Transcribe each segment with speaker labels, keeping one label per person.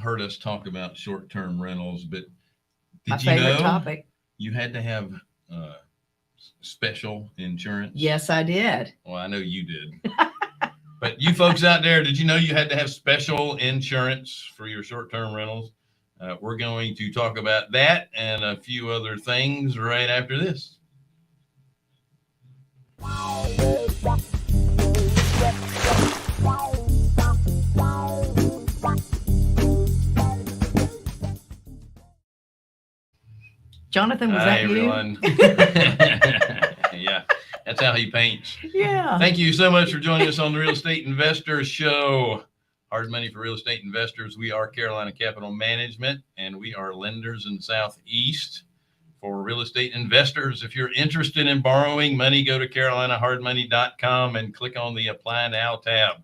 Speaker 1: heard us talk about short-term rentals, but
Speaker 2: My
Speaker 1: did you
Speaker 2: favorite
Speaker 1: know
Speaker 2: topic.
Speaker 1: you had to have special insurance?
Speaker 2: Yes, I did.
Speaker 1: Well, I know you did. But you folks out there, did you know you had to have special insurance for your short-term rentals? We're going to talk about that and a few other things right after this.
Speaker 2: Jonathan, was
Speaker 1: Hi,
Speaker 2: that you?
Speaker 1: everyone. Yeah, that's how he paints.
Speaker 2: Yeah.
Speaker 1: Thank you so much for joining us on the Real Estate Investors Show. Hard money for real estate investors. We are Carolina Capital Management, and we are lenders in the Southeast for real estate investors. If you're interested in borrowing money, go to carolinahardmoney.com and click on the Apply Now tab.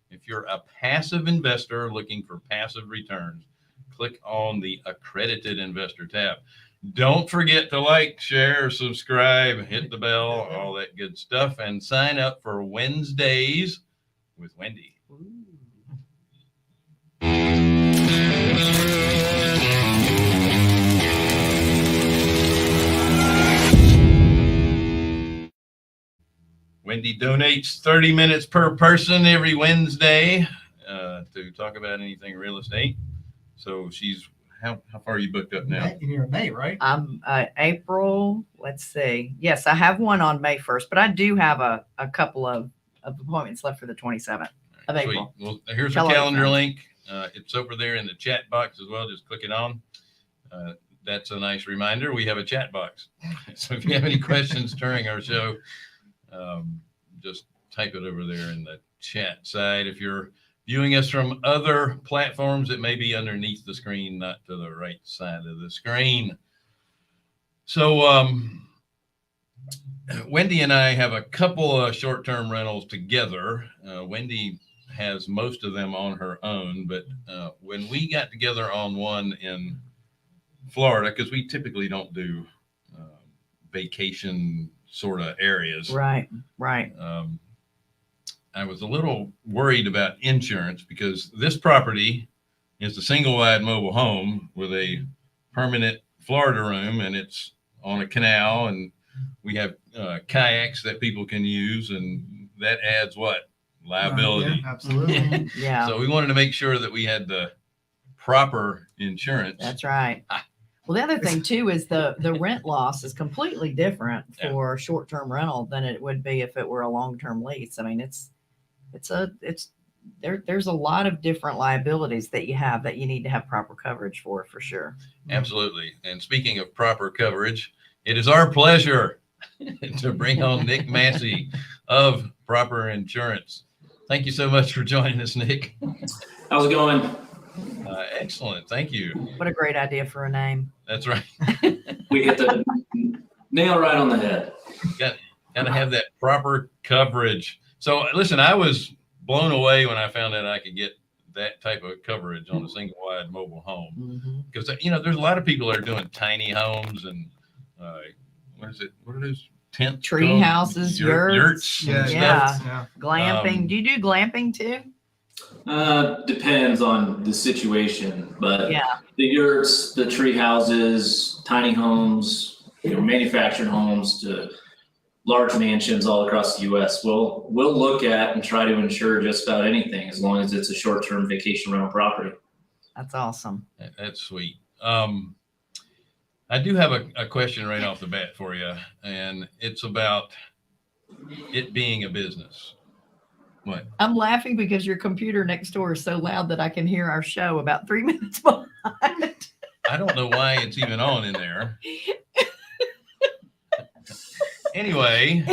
Speaker 1: If you're a passive investor looking for passive returns, click on the Accredited Investor tab. Don't forget to like, share, subscribe, hit the bell, all that good stuff, and sign up for Wednesdays with Wendy. Wendy donates 30 minutes per person every Wednesday to talk about anything real estate. So she's, how far are you booked up now?
Speaker 3: You're in May, right?
Speaker 2: I'm April. Let's see. Yes, I have one on May 1st, but I do have a couple of appointments left for the 27th of April.
Speaker 1: Sweet. Well, here's
Speaker 2: Tell
Speaker 1: our
Speaker 2: our
Speaker 1: calendar
Speaker 2: friends.
Speaker 1: link. It's over there in the chat box as well. Just click it on. That's a nice reminder. We have a chat box. So if you have any questions during our show, just type it over there in the chat side. If you're viewing us from other platforms, it may be underneath the screen, not to the right side of the screen. So Wendy and I have a couple of short-term rentals together. Wendy has most of them on her own, but when we got together on one in Florida, because we typically don't do vacation sort of areas.
Speaker 2: Right.
Speaker 1: I was a little worried about insurance because this property is a single wide mobile home with a permanent Florida room, and it's on a canal, and we have kayaks that people can use, and that adds what? Liability.
Speaker 3: Yeah, absolutely.
Speaker 2: Yeah.
Speaker 1: So we wanted to make sure that we had the proper insurance.
Speaker 2: That's right. Well, the other thing too is the rent loss is completely different for short-term rental than it would be if it were a long-term lease. I mean, there's a lot of different liabilities that you have that you need to have proper coverage for sure.
Speaker 1: Absolutely. And speaking of proper coverage, it is our pleasure to bring on Nick Massey of Proper Insurance. Thank you so much for joining us, Nick.
Speaker 4: How's it going?
Speaker 1: Excellent. Thank you.
Speaker 2: What a great idea for a name.
Speaker 1: That's right.
Speaker 4: We hit the nail right on the head.
Speaker 1: Got to have that proper coverage. So listen, I was blown away when I found out I could get that type of coverage on a single wide mobile home. Because, there's a lot of people that are doing tiny homes and what are those tent
Speaker 2: Tree houses,
Speaker 1: yurts and stuff.
Speaker 2: Yeah. Glamping. Do you do glamping too?
Speaker 4: Depends on the situation, but
Speaker 2: Yeah.
Speaker 4: the yurts, the tree houses, tiny homes, manufactured homes to large mansions all across the U.S. We'll look at and try to insure just about anything as long as it's a short-term vacation rental property.
Speaker 2: That's awesome.
Speaker 1: That's sweet. I do have a question right off the bat for you, and it's about it being a business. What?
Speaker 2: I'm laughing because your computer next door is so loud that I can hear our show about 3 minutes behind.
Speaker 1: I don't know why it's even on in there. Anyway,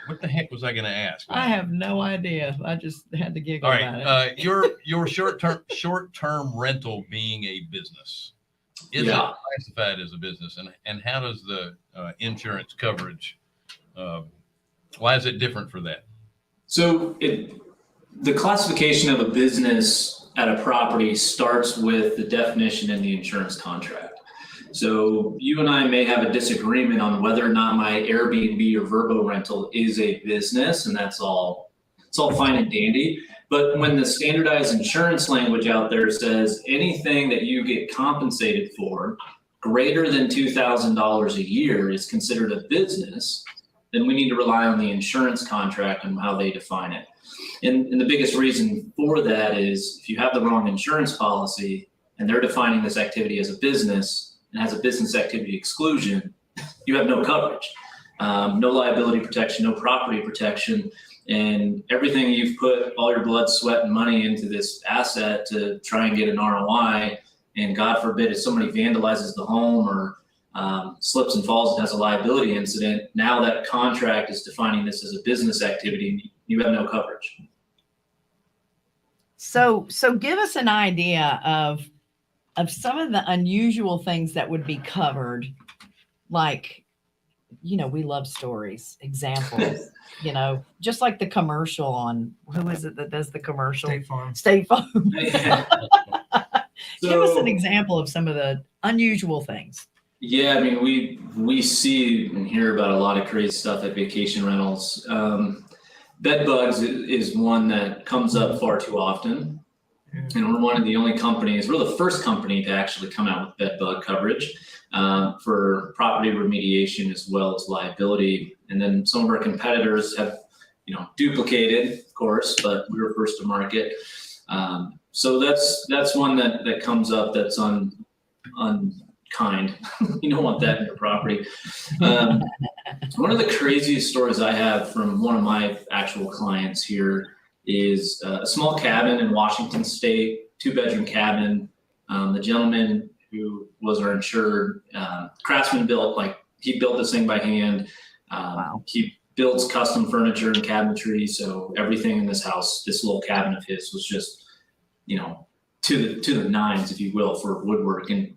Speaker 1: what the heck was I going to ask?
Speaker 2: I have no idea. I just had to giggle
Speaker 1: All
Speaker 2: about it.
Speaker 1: right, your short-term rental being a business, is it classified as a business, and how does the insurance coverage? Why is it different for that?
Speaker 4: So the classification of a business at a property starts with the definition in the insurance contract. So you and I may have a disagreement on whether or not my Airbnb or Vrbo rental is a business, and that's all. It's all fine and dandy. But when the standardized insurance language out there says anything that you get compensated for greater than $2,000 a year is considered a business, then we need to rely on the insurance contract and how they define it. And the biggest reason for that is if you have the wrong insurance policy and they're defining this activity as a business and has a business activity exclusion, you have no coverage, no liability protection, no property protection. And everything you've put all your blood, sweat, and money into this asset to try and get an ROI, and God forbid if somebody vandalizes the home or slips and falls and has a liability incident, now that contract is defining this as a business activity and you have no coverage.
Speaker 2: So give us an idea of some of the unusual things that would be covered. Like, we love stories, examples, just like the commercial on, who is it that does the commercial? State Farm. Give us an example of some of the unusual things.
Speaker 4: Yeah, I mean, we see and hear about a lot of crazy stuff at vacation rentals. Bed bugs is one that comes up far too often. And we're one of the only companies, we're the first company to actually come out with bed bug coverage for property remediation as well as liability. And then some of our competitors have, duplicated, of course, but we were first to market. So that's one that comes up that's unkind. You don't want that in your property. One of the craziest stories I have from one of my actual clients here is a small cabin in Washington State, 2-bedroom cabin. The gentleman who was our insured craftsman he built this thing by hand.
Speaker 2: Wow.
Speaker 4: He builds custom furniture and cabinetry. So everything in this house, this little cabin of his was just, to the nines, if you will, for woodwork. And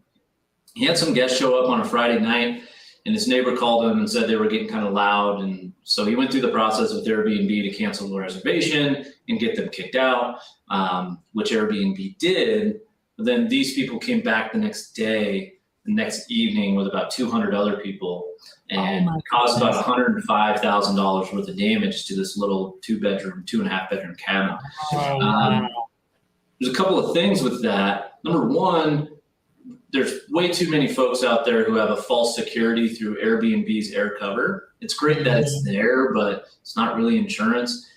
Speaker 4: he had some guests show up on a Friday night, and his neighbor called him and said they were getting kind of loud. And so he went through the process with Airbnb to cancel the reservation and get them kicked out, which Airbnb did. But then these people came back the next evening with about 200 other people and caused about $105,000 worth of damage to this little 2.5 bedroom cabin.
Speaker 2: Oh, wow.
Speaker 4: There's a couple of things with that. Number one, there's way too many folks out there who have a false security through Airbnb's air cover. It's great that it's there, but it's not really insurance.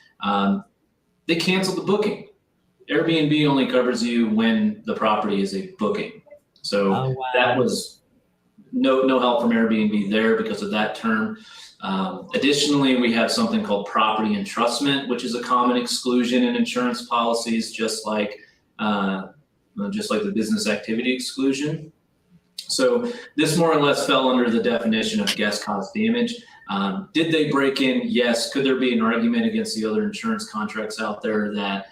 Speaker 4: They canceled the booking. Airbnb only covers you when the property is a booking. So that was no help from Airbnb there because of that term. Additionally, we have something called property entrustment, which is a common exclusion in insurance policies, just like the business activity exclusion. So this more or less fell under the definition of guest caused damage. Did they break in? Yes. Could there be an argument against the other insurance contracts out there that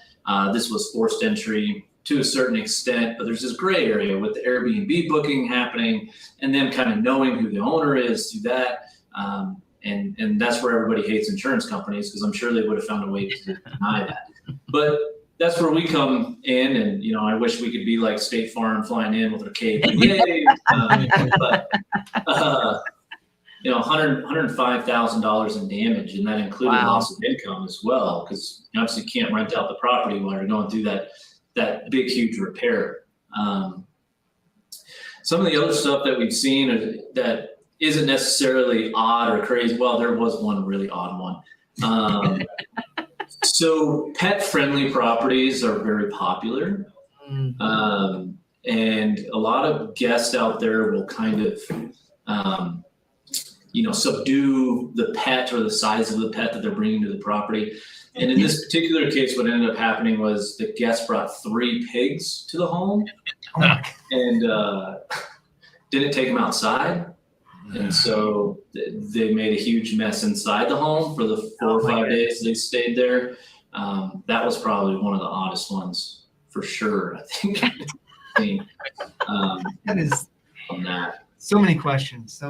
Speaker 4: this was forced entry to a certain extent, but there's this gray area with the Airbnb booking happening and them kind of knowing who the owner is through that. And that's where everybody hates insurance companies because I'm sure they would have found a way to deny that. But that's where we come in, and I wish we could be like State Farm flying in with a cape. Yay! But $105,000 in damage, and that included loss of income as well, because you obviously can't rent out the property while you're going through that big, huge repair. Some of the other stuff that we've seen that isn't necessarily odd or crazy. Well, there was one really odd one. So pet-friendly properties are very popular. And a lot of guests out there will kind of, subdue the pet or the size of the pet that they're bringing to the property. And in this particular case, what ended up happening was the guest brought 3 pigs to the home and didn't take them outside. And so they made a huge mess inside the home for the 4 or 5 days they stayed there. That was probably one of the oddest ones for sure, I think.
Speaker 3: That is
Speaker 4: on that.
Speaker 3: So many questions.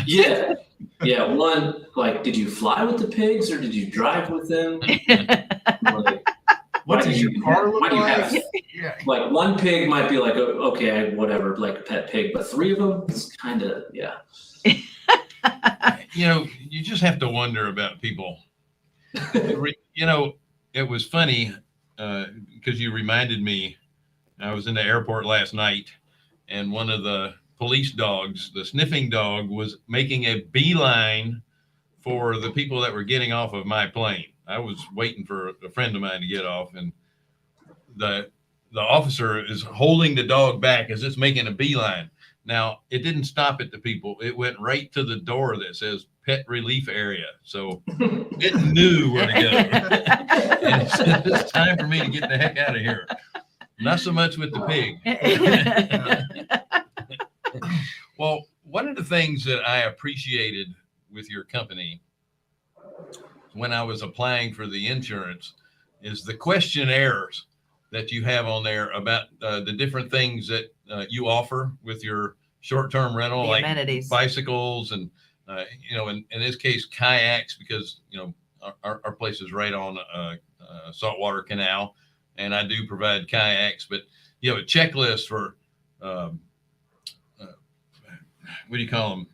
Speaker 4: Yeah. Yeah. One, did you fly with the pigs or did you drive with them?
Speaker 3: What does your car look like?
Speaker 4: Like one pig might be like, okay, whatever, like a pet pig, but 3 of them, it's kind of, yeah.
Speaker 1: You just have to wonder about people. It was funny. because you reminded me, I was in the airport last night, and one of the police dogs, the sniffing dog, was making a beeline for the people that were getting off of my plane. I was waiting for a friend of mine to get off, and the officer is holding the dog back as it's making a beeline. Now, it didn't stop at the people. It went right to the door that says pet relief area. So it knew where to go. And it said, it's time for me to get the heck out of here. Not so much with the pig. Well, one of the things that I appreciated with your company when I was applying for the insurance is the questionnaires that you have on there about the different things that you offer with your short-term rental,
Speaker 2: The
Speaker 1: like
Speaker 2: amenities.
Speaker 1: bicycles and, in this case, kayaks, because, our place is right on a saltwater canal, and I do provide kayaks, but you have a checklist for, what do you call them?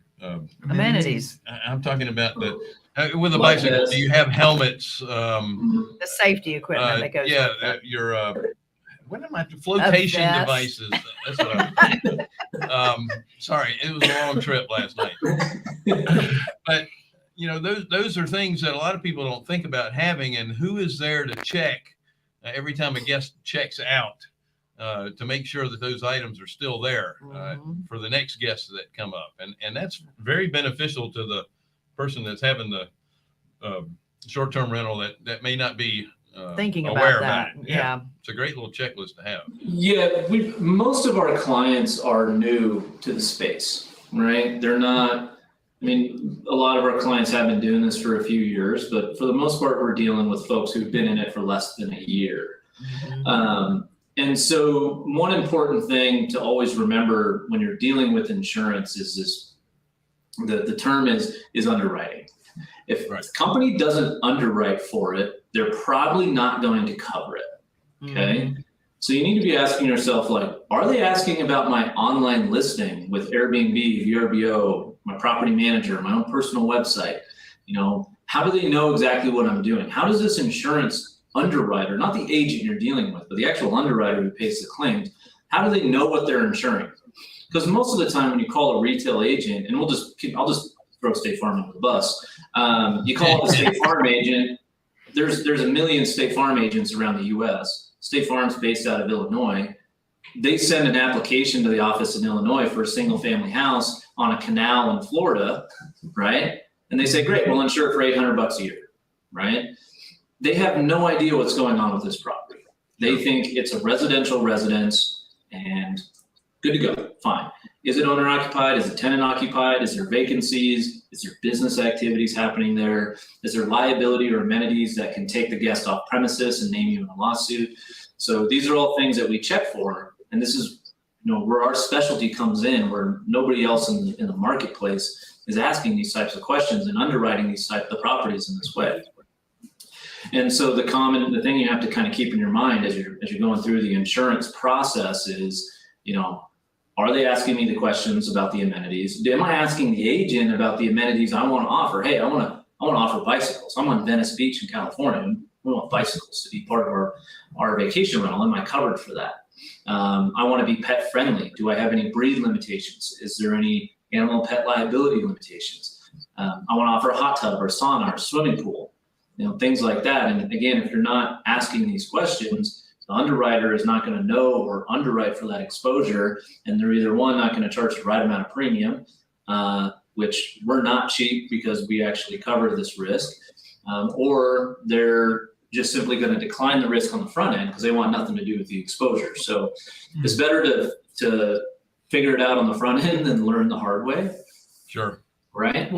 Speaker 2: Amenities,
Speaker 1: I'm talking about with a
Speaker 4: Like
Speaker 1: bicycle,
Speaker 4: this.
Speaker 1: do you have helmets?
Speaker 2: the safety equipment that goes
Speaker 1: Yeah,
Speaker 2: with it.
Speaker 1: your what am I? Flotation
Speaker 2: vest.
Speaker 1: devices. That's what I'm. Sorry, it was a long trip last night. But those are things that a lot of people don't think about having, and who is there to check every time a guest checks out to make sure that those items are still there for the next guests that come up, and that's very beneficial to the person that's having the short-term rental that may not be
Speaker 2: Thinking
Speaker 1: aware
Speaker 2: about that.
Speaker 1: it.
Speaker 2: Yeah.
Speaker 1: It's a great little checklist to have.
Speaker 4: Yeah, most of our clients are new to the space, right? They're not, a lot of our clients have been doing this for a few years, but for the most part, we're dealing with folks who've been in it for less than a year. And so one important thing to always remember when you're dealing with insurance is this, the term is underwriting. If the company doesn't underwrite for it, they're probably not going to cover it. Okay. So you need to be asking yourself, are they asking about my online listing with Airbnb, VRBO, my property manager, my own personal website? How do they know exactly what I'm doing? How does this insurance underwriter, not the agent you're dealing with, but the actual underwriter who pays the claims, how do they know what they're insuring? Because most of the time when you call a retail agent, and I'll just throw State Farm under the bus. You call a State Farm agent, there's a million State Farm agents around the US. State Farm's based out of Illinois. They send an application to the office in Illinois for a single family house on a canal in Florida, right? And they say, great, we'll insure it for $800 a year, right? They have no idea what's going on with this property. They think it's a residential residence and good to go, fine. Is it owner occupied? Is it tenant occupied? Is there vacancies? Is there business activities happening there? Is there liability or amenities that can take the guest off premises and name you in a lawsuit? So these are all things that we check for. And this is, where our specialty comes in, where nobody else in the marketplace is asking these types of questions and underwriting these types of properties in this way. And so the thing you have to kind of keep in your mind as you're going through the insurance process is, are they asking me the questions about the amenities? Am I asking the agent about the amenities I want to offer? Hey, I want to offer bicycles. I'm on Venice Beach in California. We want bicycles to be part of our vacation rental. Am I covered for that? I want to be pet friendly. Do I have any breed limitations? Is there any animal pet liability limitations? I want to offer a hot tub or a sauna or swimming pool, things like that. And again, if you're not asking these questions, the underwriter is not going to know or underwrite for that exposure, and they're either not going to charge the right amount of premium, which we're not cheap because we actually cover this risk, or they're just simply going to decline the risk on the front end because they want nothing to do with the exposure. So it's better to figure it out on the front end than learn the hard way.
Speaker 1: Sure.
Speaker 4: Right.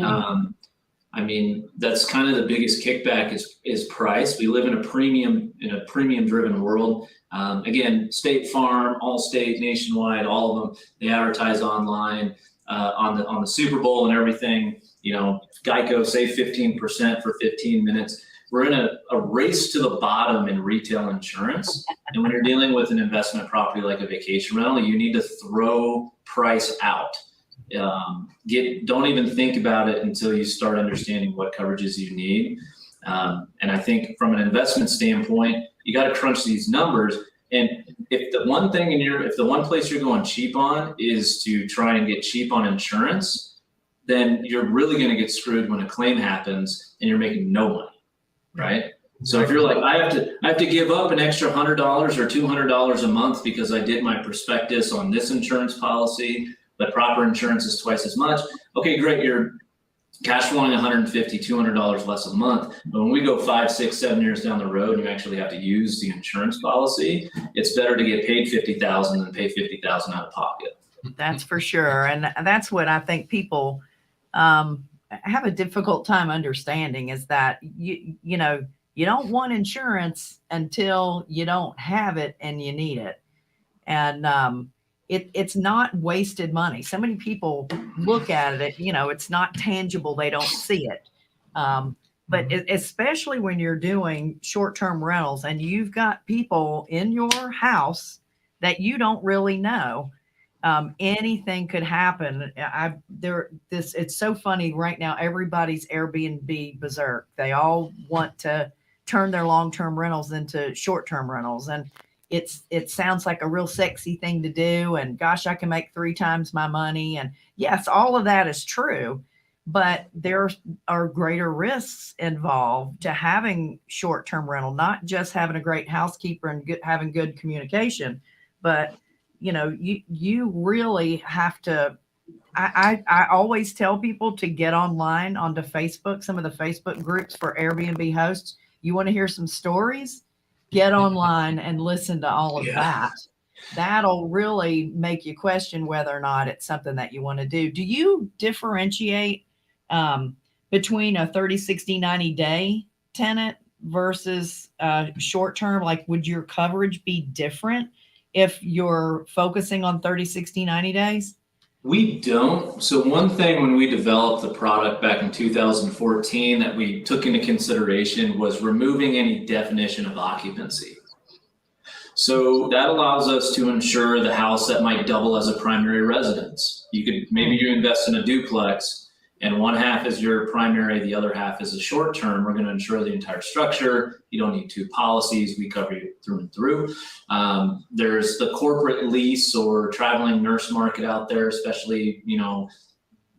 Speaker 4: That's kind of the biggest kickback is price. We live in a premium driven world. Again, State Farm, Allstate, Nationwide, all of them, they advertise online on the Super Bowl and everything. Geico, save 15% for 15 minutes. We're in a race to the bottom in retail insurance. And when you're dealing with an investment property like a vacation rental, you need to throw price out. Don't even think about it until you start understanding what coverages you need. And I think from an investment standpoint, You got to crunch these numbers. And if the one place you're going cheap on is to try and get cheap on insurance, then you're really going to get screwed when a claim happens and you're making no money, right? So if you're like, I have to give up an extra $100 or $200 a month because I did my prospectus on this insurance policy, but proper insurance is twice as much. Okay, great. You're cash flowing $150, $200 less a month. But when we go 5, 6, 7 years down the road, and you actually have to use the insurance policy, it's better to get paid $50,000 than pay $50,000 out of pocket.
Speaker 2: That's for sure. And that's what I think people have a difficult time understanding, is that you know, you don't want insurance until you don't have it and you need it. And it's not wasted money. So many people look at it, you know, it's not tangible. They don't see it. But especially when you're doing short-term rentals and you've got people in your house that you don't really know, anything could happen. It's so funny right now. Everybody's Airbnb berserk. They all want to turn their long-term rentals into short-term rentals. And it sounds like a real sexy thing to do. And gosh, I can make 3 times my money. And yes, all of that is true, but there are greater risks involved to having short-term rental, not just having a great housekeeper and having good communication, but you know, you really have to, I always tell people to get online onto Facebook, some of the Facebook groups for Airbnb hosts. You want to hear some stories? Get online and listen to all of that. That'll really make you question whether or not it's something that you want to do. Do you differentiate between a 30, 60, 90-day tenant versus short-term? Like, would your coverage be different if you're focusing on 30, 60, 90 days?
Speaker 4: We don't. So one thing when we developed the product back in 2014 that we took into consideration was removing any definition of occupancy. So that allows us to insure the house that might double as a primary residence. Maybe you invest in a duplex and one half is your primary, the other half is a short term. We're going to insure the entire structure. You don't need 2 policies. We cover you through and through. There's the corporate lease or traveling nurse market out there, especially, you know,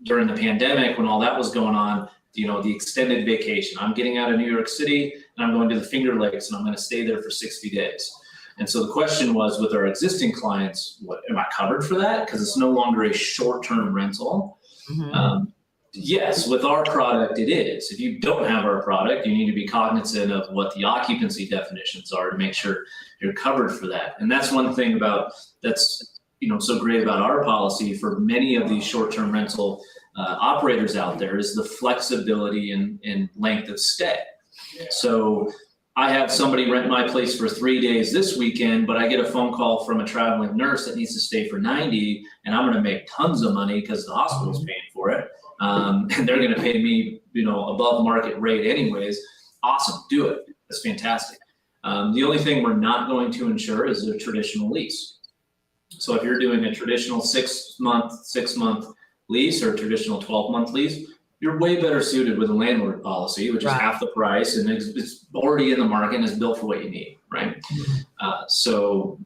Speaker 4: during the pandemic when all that was going on, you know, the extended vacation. I'm getting out of New York City and I'm going to the Finger Lakes and I'm going to stay there for 60 days. And so the question was, with our existing clients, am I covered for that? Because it's no longer a short-term rental. Mm-hmm. Yes, with our product, it is. If you don't have our product, you need to be cognizant of what the occupancy definitions are to make sure you're covered for that. And that's one thing that's, you know, so great about our policy for many of these short-term rental operators out there is the flexibility and length of stay. So I have somebody rent my place for 3 days this weekend, but I get a phone call from a traveling nurse that needs to stay for 90, and I'm going to make tons of money because the hospital's paying for it. And they're going to pay me, you know, above market rate anyways. Awesome. Do it. That's fantastic. The only thing we're not going to insure is a traditional lease. So if you're doing a traditional 6-month lease or a traditional 12-month lease, you're way better suited with a landlord policy, which is half the price and it's already in the market and is built for what you need, right? So,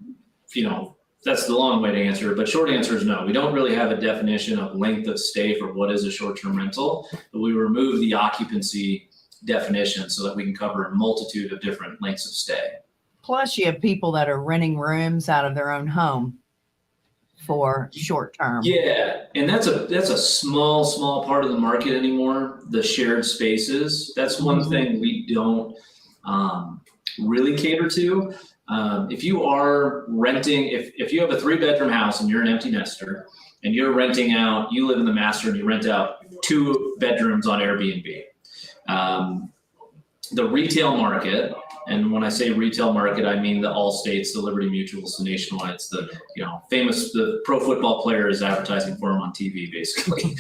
Speaker 4: you know, that's the long way to answer it, but short answer is no. We don't really have a definition of length of stay for what is a short-term rental, but we remove the occupancy definition so that we can cover a multitude of different lengths of stay.
Speaker 2: Plus, you have people that are renting rooms out of their own home for short-term.
Speaker 4: Yeah, and that's a small part of the market anymore, the shared spaces. That's one thing we don't really cater to. If you are renting, if you have a 3-bedroom house and you're an empty nester and you're renting out, you live in the master and you rent out 2 bedrooms on Airbnb. The retail market, and when I say retail market, I mean the Allstates, the Liberty Mutuals, the Nationwides, the, you know, the pro football player is advertising for them on TV, basically.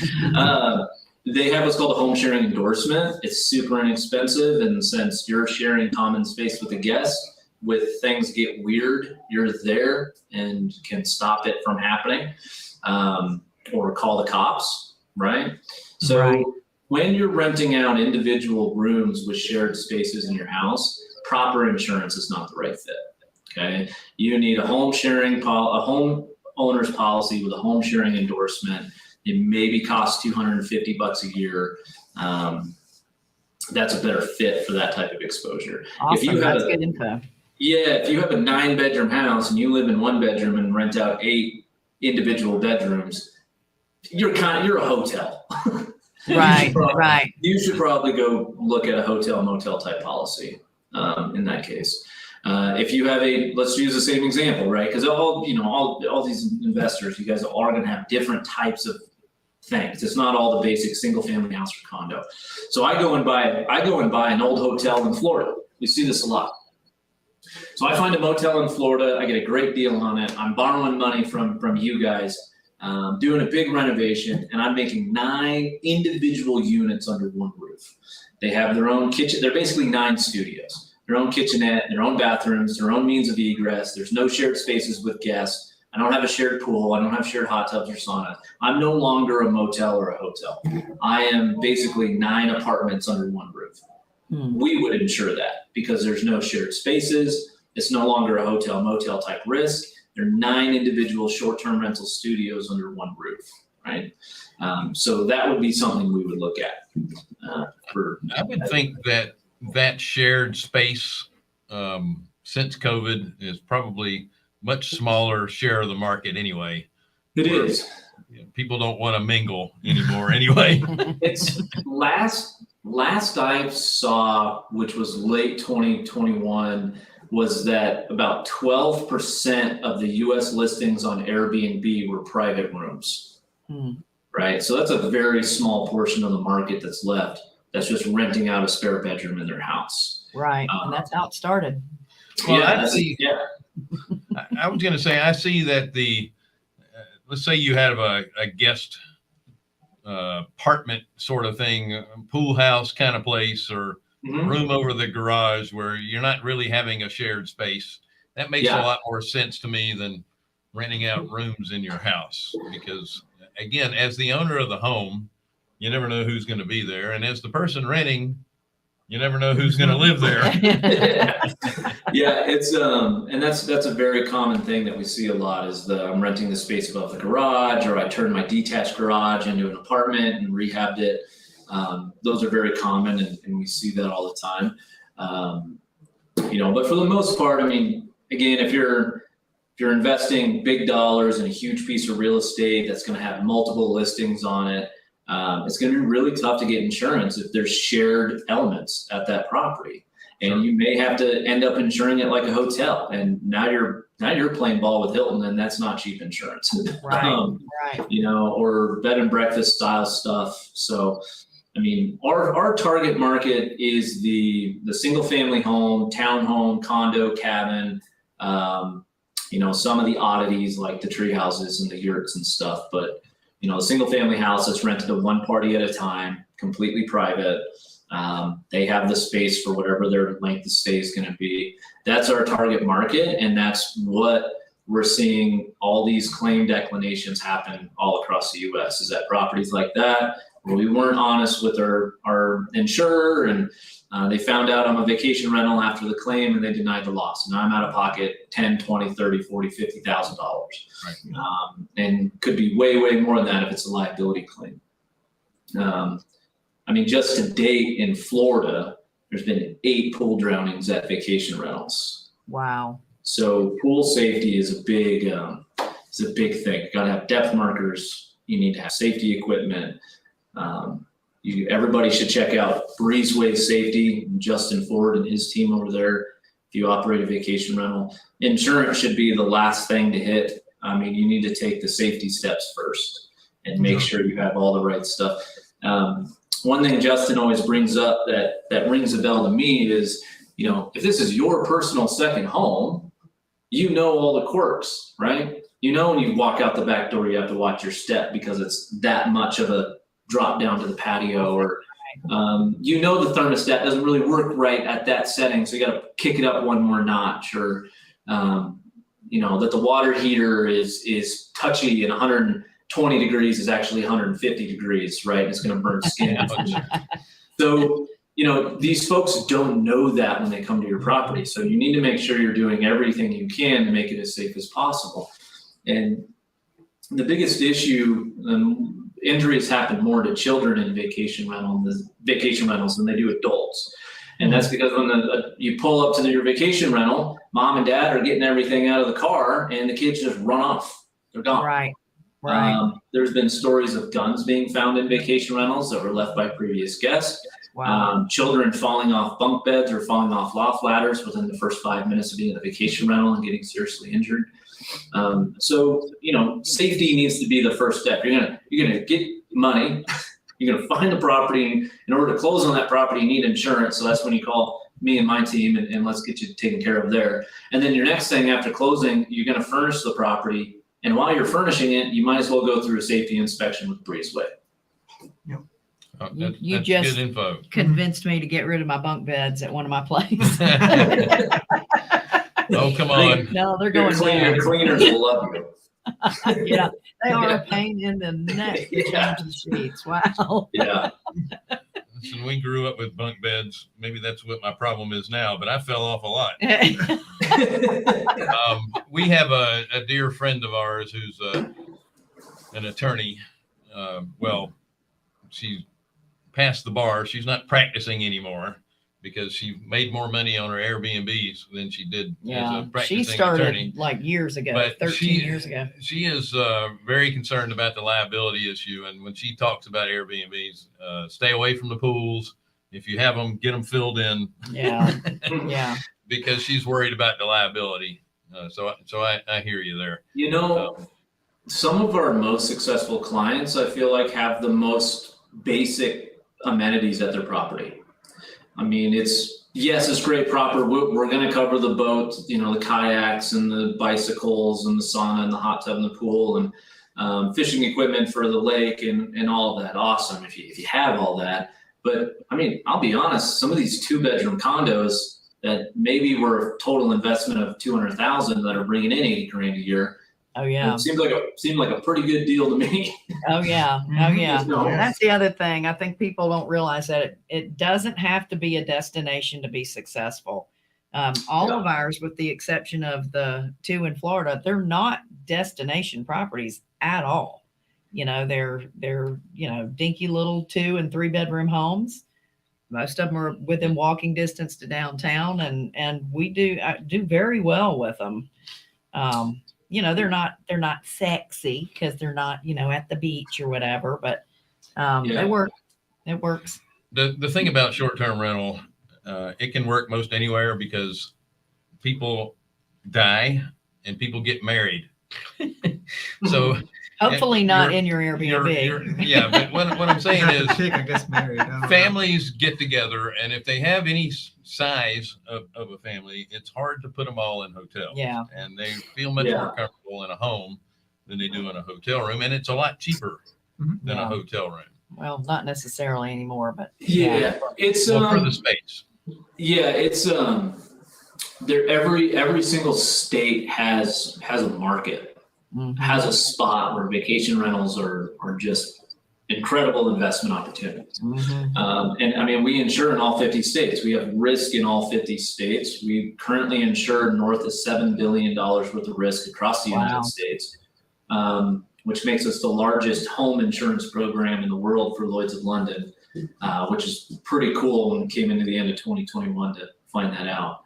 Speaker 4: They have what's called a home sharing endorsement. It's super inexpensive, and since you're sharing common space with a guest, with things get weird, you're there and can stop it from happening, or call the cops, right? So when you're renting out individual rooms with shared spaces in your house, proper insurance is not the right fit. Okay, you need a home owner's policy with a home sharing endorsement. It maybe costs $250 a year. That's a better fit for that type of exposure.
Speaker 2: Awesome. That's good info.
Speaker 4: Yeah, if you have a 9-bedroom house and you live in 1 bedroom and rent out 8 individual bedrooms, you're a hotel.
Speaker 2: Right.
Speaker 4: You should probably go look at a hotel motel type policy in that case. If you have let's use the same example, right? Because all these investors, you guys are going to have different types of things. It's not all the basic single family house or condo. So I go and buy an old hotel in Florida. We see this a lot. So I find a motel in Florida. I get a great deal on it. I'm borrowing money from you guys, doing a big renovation, and I'm making 9 individual units under one roof. They have their own kitchen. They're basically 9 studios. Their own kitchenette, their own bathrooms, their own means of egress. There's no shared spaces with guests. I don't have a shared pool. I don't have shared hot tubs or sauna. I'm no longer a motel or a hotel. I am basically 9 apartments under one roof. We would insure that because there's no shared spaces. It's no longer a hotel motel type risk. There are 9 individual short-term rental studios under one roof, right? So that would be something we would look at.
Speaker 1: I would think that shared space since COVID is probably much smaller share of the market anyway.
Speaker 4: It is.
Speaker 1: People don't want to mingle anymore anyway.
Speaker 4: It's last I saw, which was late 2021, was that about 12% of the US listings on Airbnb were private rooms. Right? So that's a very small portion of the market that's left. That's just renting out a spare bedroom in their house.
Speaker 2: Right. And that's how it started.
Speaker 1: Well, I was going to say, I see that let's say you have a guest apartment sort of thing, pool house kind of place, or room over the garage where you're not really having a shared space. That makes a lot more sense to me than renting out rooms in your house, because again, as the owner of the home, you never know who's going to be there. And as the person renting, you never know who's going to live there.
Speaker 4: Yeah, it's and that's a very common thing that we see a lot is I'm renting the space above the garage, or I turned my detached garage into an apartment and rehabbed it. Those are very common, and we see that all the time. But for the most part, I mean, again, if you're investing big dollars in a huge piece of real estate that's going to have multiple listings on it, it's going to be really tough to get insurance if there's shared elements at that property. And you may have to end up insuring it like a hotel. And now you're playing ball with Hilton, and that's not cheap insurance.
Speaker 2: Right.
Speaker 4: Or bed and breakfast style stuff. So, I mean, our target market is the single family home, townhome, condo, cabin, some of the oddities like the tree houses and the yurts and stuff. But a single family house that's rented to one party at a time, completely private. They have the space for whatever their length of stay is going to be. That's our target market. And that's what we're seeing all these claim declinations happen all across the US, is that properties like that, where we weren't honest with our insurer, and they found out I'm a vacation rental after the claim and they denied the loss. And now I'm out of pocket $10, $20, $30, $40, $50,000. Right. And could be way, way more than that if it's a liability claim. I mean, just to date in Florida, there's been 8 pool drownings at vacation rentals.
Speaker 2: Wow. So
Speaker 4: pool safety is a big thing. You gotta have depth markers. You need to have safety equipment. Everybody should check out Breezeway Safety, Justin Ford and his team over there. If you operate a vacation rental, insurance should be the last thing to hit. I mean, you need to take the safety steps first and make sure you have all the right stuff. One thing Justin always brings up that rings a bell to me is, if this is your personal second home, all the quirks, right? When you walk out the back door, you have to watch your step because it's that much of a drop down to the patio, or the thermostat doesn't really work right at that setting, so you got to kick it up one more notch, or that the water heater is touchy and 120 degrees is actually 150 degrees, right? It's going to burn skin. So these folks don't know that when they come to your property. So you need to make sure you're doing everything you can to make it as safe as possible. And the biggest issue, injuries happen more to children in vacation rentals than they do adults. And that's because when you pull up to your vacation rental, mom and dad are getting everything out of the car and the kids just run off. They're gone.
Speaker 2: Right.
Speaker 4: There's been stories of guns being found in vacation rentals that were left by previous guests.
Speaker 2: Wow.
Speaker 4: Children falling off bunk beds or falling off loft ladders within the first 5 minutes of being in a vacation rental and getting seriously injured. So safety needs to be the first step. You're gonna get money. You're gonna find the property. In order to close on that property, you need insurance. So that's when you call me and my team and let's get you taken care of there. And then your next thing after closing, you're gonna furnish the property. And while you're furnishing it, you might as well go through a safety inspection with Breezeway.
Speaker 2: You
Speaker 1: That's
Speaker 2: just
Speaker 1: good info.
Speaker 2: convinced me to get rid of my bunk beds at one of my places.
Speaker 1: Oh, come on.
Speaker 2: No, they're going down.
Speaker 4: Your cleaners will love you.
Speaker 2: Yeah, they are a pain in the neck to
Speaker 4: Yeah.
Speaker 2: change the sheets. Wow.
Speaker 4: Yeah.
Speaker 1: Listen, we grew up with bunk beds. Maybe that's what my problem is now, but I fell off a lot. We have a dear friend of ours who's an attorney. She's passed the bar. She's not practicing anymore because she made more money on her Airbnbs than she did as
Speaker 2: Yeah,
Speaker 1: a
Speaker 2: she
Speaker 1: practicing
Speaker 2: started
Speaker 1: attorney.
Speaker 2: like years ago,
Speaker 1: But
Speaker 2: 13 years ago.
Speaker 1: She is very concerned about the liability issue. And when she talks about Airbnbs, stay away from the pools. If you have them, get them filled in.
Speaker 2: Yeah, yeah.
Speaker 1: Because she's worried about the liability. So I hear you there.
Speaker 4: Some of our most successful clients, I feel like, have the most basic amenities at their property. I mean, it's great proper. We're going to cover the boat, the kayaks and the bicycles and the sauna and the hot tub and the pool and fishing equipment for the lake and all of that. Awesome if you have all that. But I mean, I'll be honest, some of these 2-bedroom condos that maybe were a total investment of $200,000 that are bringing in $80,000 a year.
Speaker 2: Oh yeah.
Speaker 4: It seemed like a pretty good deal to me.
Speaker 2: Oh yeah. Oh yeah.
Speaker 4: No.
Speaker 2: That's the other thing. I think people don't realize that it doesn't have to be a destination to be successful. All of ours, with the exception of the 2 in Florida, they're not destination properties at all. They're dinky little 2 and 3 bedroom homes. Most of them are within walking distance to downtown, and we do very well with them. They're not sexy because they're not, at the beach or whatever, but they work. It works.
Speaker 1: The thing about short-term rental, it can work most anywhere because people die and people get married. So
Speaker 2: Hopefully not in your Airbnb.
Speaker 1: Yeah, but what I'm saying is
Speaker 3: I guess married. I don't know.
Speaker 1: families get together, and if they have any size of a family, it's hard to put them all in hotels.
Speaker 2: Yeah.
Speaker 1: And they feel much more comfortable in a home than they do in a hotel room, and it's a lot cheaper than a hotel room.
Speaker 2: Well, not necessarily anymore, but
Speaker 4: it's
Speaker 1: for the space.
Speaker 4: Yeah, it's there. Every single state has a market. Has a spot where vacation rentals are just incredible investment opportunities. And I mean, we insure in all 50 states. We have risk in all 50 states. We currently insure north of $7 billion worth of risk across the United States, which makes us the largest home insurance program in the world for Lloyd's of London, which is pretty cool when we came into the end of 2021 to find that out.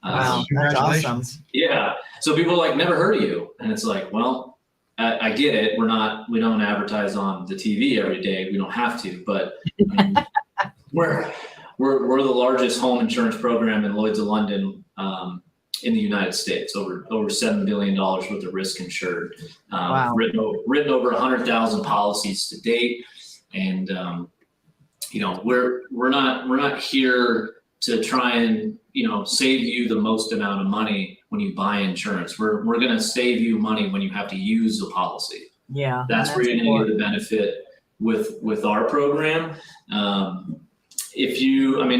Speaker 2: wow, that's awesome.
Speaker 4: Yeah. So people are like, never heard of you. And it's like, well, I get it. We don't advertise on the TV every day. We don't have to, but we're the largest home insurance program in Lloyd's of London, in the United States, over $7 billion worth of risk insured, written over 100,000 policies to date. And, we're not here to try and, save you the most amount of money when you buy insurance. We're going to save you money when you have to use the policy.
Speaker 2: Yeah.
Speaker 4: That's where you're going to get the benefit with our program.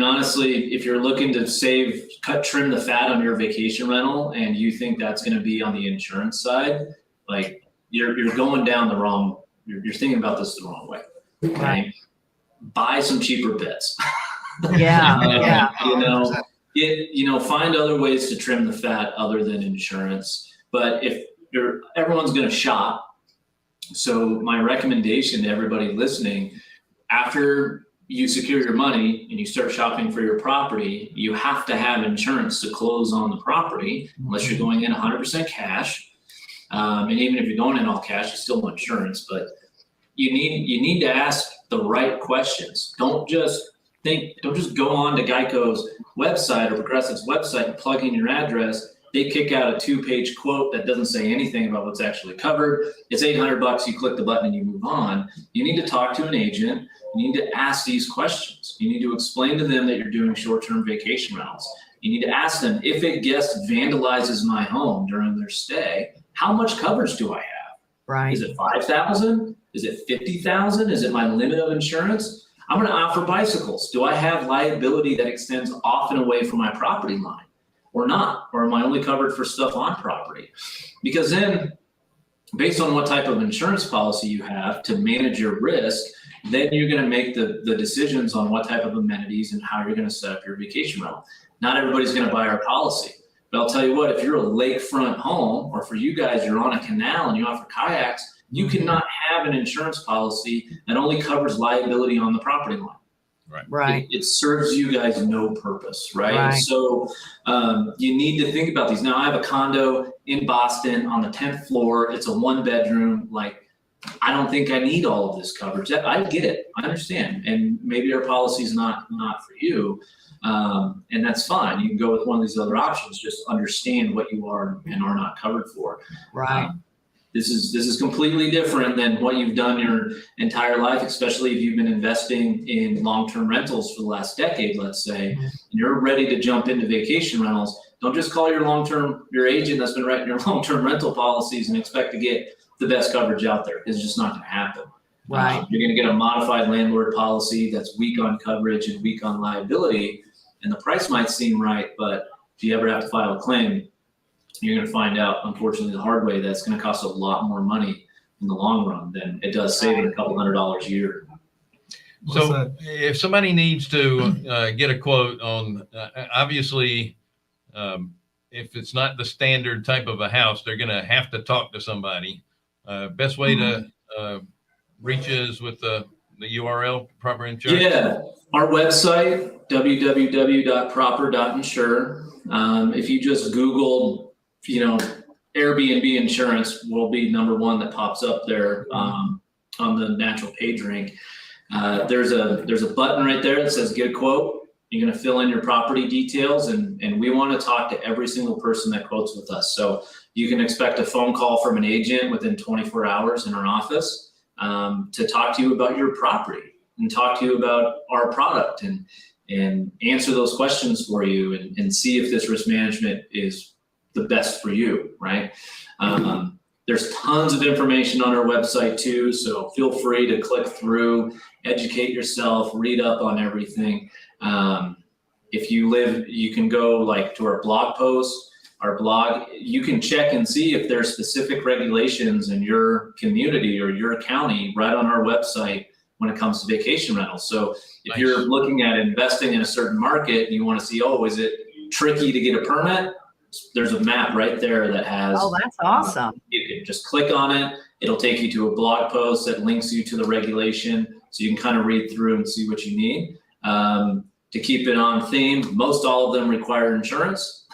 Speaker 4: Honestly, if you're looking to trim the fat on your vacation rental and you think that's going to be on the insurance side, like you're going down you're thinking about this the wrong way. Okay?
Speaker 2: Right.
Speaker 4: Buy some cheaper beds.
Speaker 2: Yeah, yeah.
Speaker 4: Find other ways to trim the fat other than insurance. But if everyone's going to shop, so my recommendation to everybody listening, after you secure your money and you start shopping for your property, you have to have insurance to close on the property, unless you're going in 100% cash. And even if you're going in all cash, you still want insurance, but you need to ask the right questions. Don't just go on to Geico's website or Progressive's website and plug in your address. They kick out a 2-page quote that doesn't say anything about what's actually covered. It's $800. You click the button and you move on. You need to talk to an agent. You need to ask these questions. You need to explain to them that you're doing short-term vacation rentals. You need to ask them, if a guest vandalizes my home during their stay, how much coverage do I have?
Speaker 2: Right.
Speaker 4: Is it $5,000? Is it $50,000? Is it my limit of insurance? I'm going to offer bicycles. Do I have liability that extends off and away from my property line or not? Or am I only covered for stuff on property? Because then, based on what type of insurance policy you have to manage your risk, then you're going to make the decisions on what type of amenities and how you're going to set up your vacation rental. Not everybody's going to buy our policy. But I'll tell you what, if you're a lakefront home, or for you guys, you're on a canal and you offer kayaks, you cannot have an insurance policy that only covers liability on the property line.
Speaker 2: Right.
Speaker 4: It serves you guys no purpose, right?
Speaker 2: Right.
Speaker 4: So you need to think about these. Now, I have a condo in Boston on the 10th floor. It's a 1-bedroom. Like, I don't think I need all of this coverage. I get it. I understand. And maybe our policy is not for you. And that's fine. You can go with one of these other options. Just understand what you are and are not covered for.
Speaker 2: Right.
Speaker 4: This is completely different than what you've done your entire life, especially if you've been investing in long-term rentals for the last decade, let's say, and you're ready to jump into vacation rentals. Don't just call your agent that's been writing your long-term rental policies and expect to get the best coverage out there. It's just not going to happen.
Speaker 2: Right.
Speaker 4: You're going to get a modified landlord policy that's weak on coverage and weak on liability, and the price might seem right, but if you ever have to file a claim, you're going to find out, unfortunately, the hard way, that's going to cost a lot more money in the long run than it does saving a couple $100 a year.
Speaker 1: So if somebody needs to get a quote on, obviously, if it's not the standard type of a house, they're going to have to talk to somebody. Best way to reach is with the URL, Proper Insurance? Yeah,
Speaker 4: our website, www.proper.insure. If you just Google, Airbnb insurance, will be number one that pops up there on the natural page rank. There's a button right there that says get a quote. You're going to fill in your property details, and we want to talk to every single person that quotes with us. So you can expect a phone call from an agent within 24 hours in our office to talk to you about your property and talk to you about our product and answer those questions for you and see if this risk management is the best for you, right? There's tons of information on our website too, so feel free to click through, educate yourself, read up on everything. If you can go to our blog post, our blog, you can check and see if there's specific regulations in your community or your county right on our website when it comes to vacation rentals. So if you're looking at investing in a certain market and you want to see, is it tricky to get a permit? There's a map right there that has.
Speaker 2: Oh, that's awesome.
Speaker 4: You can just click on it. It'll take you to a blog post that links you to the regulation, so you can kind of read through and see what you need. To keep it on theme, most all of them require insurance.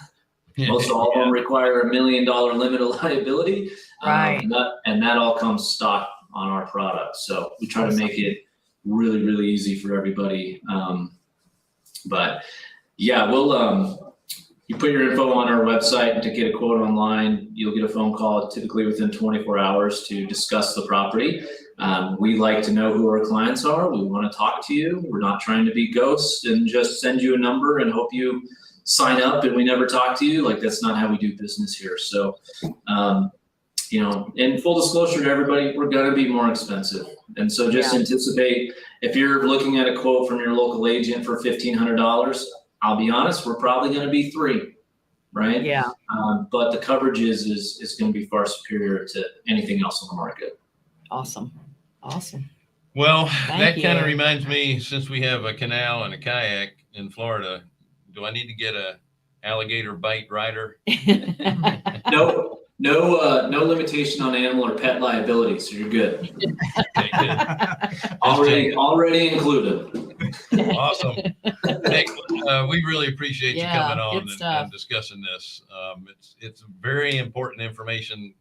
Speaker 4: Most all of them require $1 million limit of liability.
Speaker 2: Right.
Speaker 4: And that all comes stock on our product. So we try to make it really, really easy for everybody. But yeah, you put your info on our website, and to get a quote online, you'll get a phone call typically within 24 hours to discuss the property. We like to know who our clients are. We want to talk to you. We're not trying to be ghosts and just send you a number and hope you sign up and we never talk to you. That's not how we do business here. So, in full disclosure to everybody, we're going to be more expensive. And so just anticipate, if you're looking at a quote from your local agent for $1,500, I'll be honest, we're probably going to be $3,000, right?
Speaker 2: Yeah.
Speaker 4: But the coverage is going to be far superior to anything else on the market.
Speaker 2: Awesome.
Speaker 1: Well,
Speaker 2: Thank
Speaker 1: that kind of
Speaker 2: you.
Speaker 1: reminds me, since we have a canal and a kayak in Florida, do I need to get a alligator bite rider?
Speaker 4: No limitation on animal or pet liability, so you're good.
Speaker 1: Okay, good.
Speaker 4: Already included.
Speaker 1: Awesome. Nick, we really appreciate you
Speaker 2: Yeah,
Speaker 1: coming on
Speaker 2: good stuff.
Speaker 1: and discussing this. It's very important information.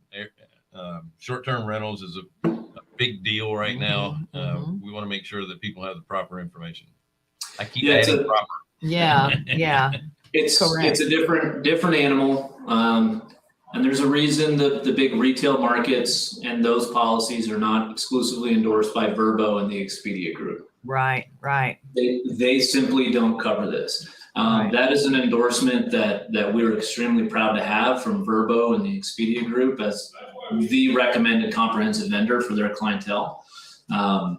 Speaker 1: Short-term rentals is a big deal right now.
Speaker 2: Mhm.
Speaker 1: We want to make sure that people have the proper information. I keep
Speaker 4: Yeah,
Speaker 1: adding proper.
Speaker 2: Yeah.
Speaker 4: It's
Speaker 2: Correct.
Speaker 4: a different animal. And there's a reason that the big retail markets and those policies are not exclusively endorsed by Verbo and the Expedia group.
Speaker 2: Right.
Speaker 4: They simply don't cover this.
Speaker 2: Right.
Speaker 4: That is an endorsement that we're extremely proud to have from Verbo and the Expedia group as the recommended comprehensive vendor for their clientele. And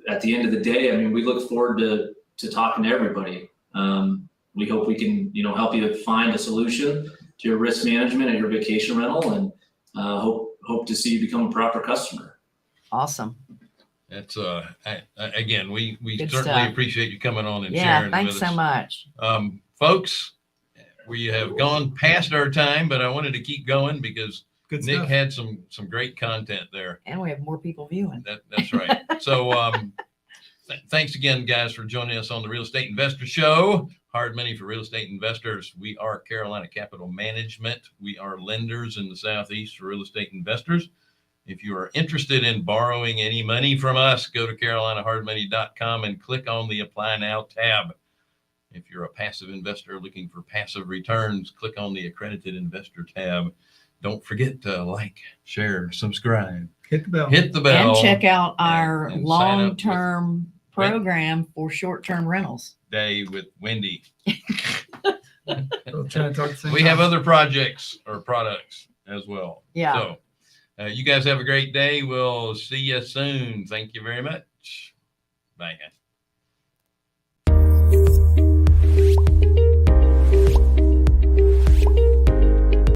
Speaker 4: at the end of the day, I mean, we look forward to talking to everybody. We hope we can, help you find a solution to your risk management and your vacation rental, and hope to see you become a proper customer.
Speaker 2: Awesome.
Speaker 1: That's again, we
Speaker 2: Good
Speaker 1: certainly
Speaker 2: stuff.
Speaker 1: appreciate you coming on and
Speaker 2: Yeah.
Speaker 1: sharing
Speaker 2: Thanks
Speaker 1: with
Speaker 2: so
Speaker 1: us.
Speaker 2: much.
Speaker 1: Folks, we have gone past our time, but I wanted to keep going because
Speaker 3: Good
Speaker 1: Nick
Speaker 3: stuff.
Speaker 1: had some great content there.
Speaker 2: And we have more people viewing.
Speaker 1: That's right. So thanks again, guys, for joining us on the Real Estate Investor Show. Hard money for real estate investors. We are Carolina Capital Management. We are lenders in the Southeast for real estate investors. If you are interested in borrowing any money from us, go to carolinahardmoney.com and click on the Apply Now tab. If you're a passive investor looking for passive returns, click on the Accredited Investor tab. Don't forget to like, share, subscribe,
Speaker 3: Hit the bell.
Speaker 1: hit the bell.
Speaker 2: And check out our
Speaker 1: and sign up with
Speaker 2: long-term program for short-term rentals.
Speaker 1: Day with Wendy.
Speaker 3: We'll try to talk at the same
Speaker 1: We
Speaker 3: time.
Speaker 1: have other projects or products as well.
Speaker 2: Yeah.
Speaker 1: So you guys have a great day. We'll see you soon. Thank you very much. Bye, guys.